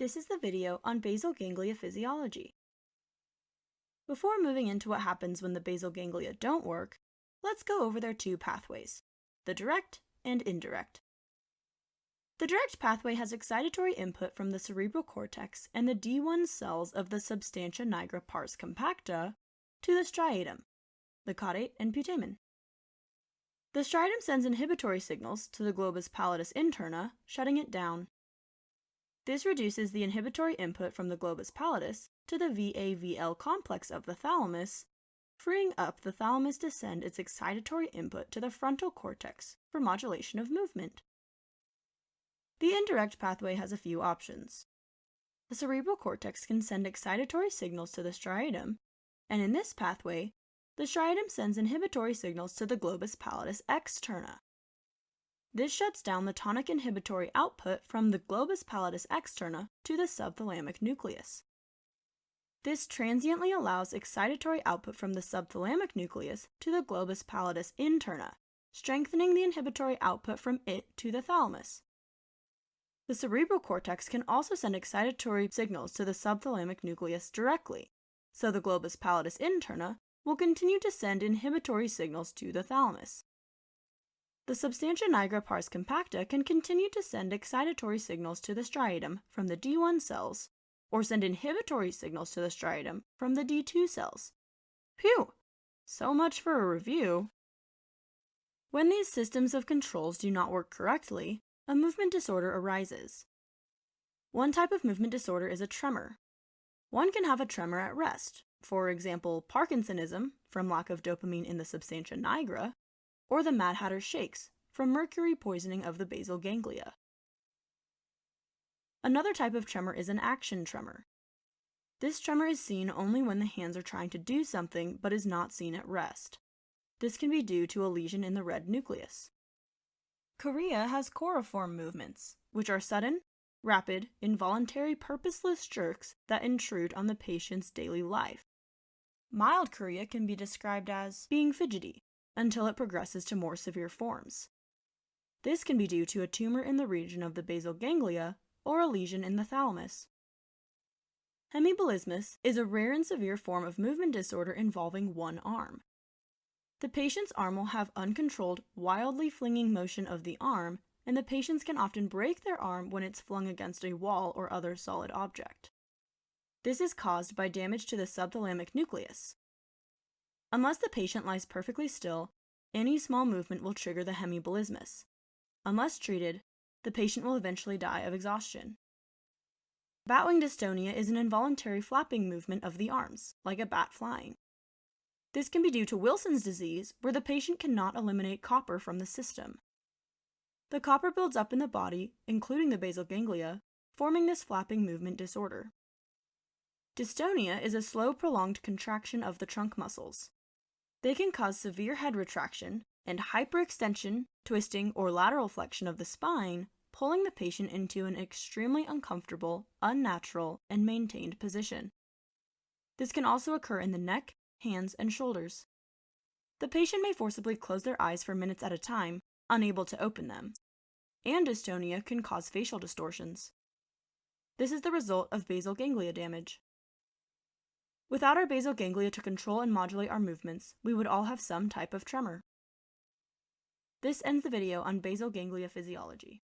This is the video on basal ganglia physiology. Before moving into what happens when the basal ganglia don't work, let's go over their two pathways, the direct and indirect. The direct pathway has excitatory input from the cerebral cortex and the D1 cells of the substantia nigra pars compacta to the striatum, the caudate and putamen. The striatum sends inhibitory signals to the globus pallidus interna, shutting it down. This reduces the inhibitory input from the globus pallidus to the VA-VL complex of the thalamus, freeing up the thalamus to send its excitatory input to the frontal cortex for modulation of movement. The indirect pathway has a few options. The cerebral cortex can send excitatory signals to the striatum, and in this pathway, the striatum sends inhibitory signals to the globus pallidus externa. This shuts down the tonic inhibitory output from the globus pallidus externa to the subthalamic nucleus. This transiently allows excitatory output from the subthalamic nucleus to the globus pallidus interna, strengthening the inhibitory output from it to the thalamus. The cerebral cortex can also send excitatory signals to the subthalamic nucleus directly, so the globus pallidus interna will continue to send inhibitory signals to the thalamus. The substantia nigra pars compacta can continue to send excitatory signals to the striatum from the D1 cells, or send inhibitory signals to the striatum from the D2 cells. Phew! So much for a review. When these systems of controls do not work correctly, a movement disorder arises. One type of movement disorder is a tremor. One can have a tremor at rest, for example, Parkinsonism from lack of dopamine in the substantia nigra, or the Mad Hatter shakes from mercury poisoning of the basal ganglia. Another type of tremor is an action tremor. This tremor is seen only when the hands are trying to do something but is not seen at rest. This can be due to a lesion in the red nucleus. Chorea has choreiform movements, which are sudden, rapid, involuntary, purposeless jerks that intrude on the patient's daily life. Mild chorea can be described as being fidgety until it progresses to more severe forms. This can be due to a tumor in the region of the basal ganglia or a lesion in the thalamus. Hemiblismus is a rare and severe form of movement disorder involving one arm. The patient's arm will have uncontrolled, wildly flinging motion of the arm, and the patients can often break their arm when it's flung against a wall or other solid object. This is caused by damage to the subthalamic nucleus. Unless the patient lies perfectly still, any small movement will trigger the hemiblismus. Unless treated, the patient will eventually die of exhaustion. Batwing dystonia is an involuntary flapping movement of the arms, like a bat flying. This can be due to Wilson's disease, where the patient cannot eliminate copper from the system. The copper builds up in the body, including the basal ganglia, forming this flapping movement disorder. Dystonia is a slow, prolonged contraction of the trunk muscles. They can cause severe head retraction and hyperextension, twisting, or lateral flexion of the spine, pulling the patient into an extremely uncomfortable, unnatural, and maintained position. This can also occur in the neck, hands, and shoulders. The patient may forcibly close their eyes for minutes at a time, unable to open them. And dystonia can cause facial distortions. This is the result of basal ganglia damage. Without our basal ganglia to control and modulate our movements, we would all have some type of tremor. This ends the video on basal ganglia physiology.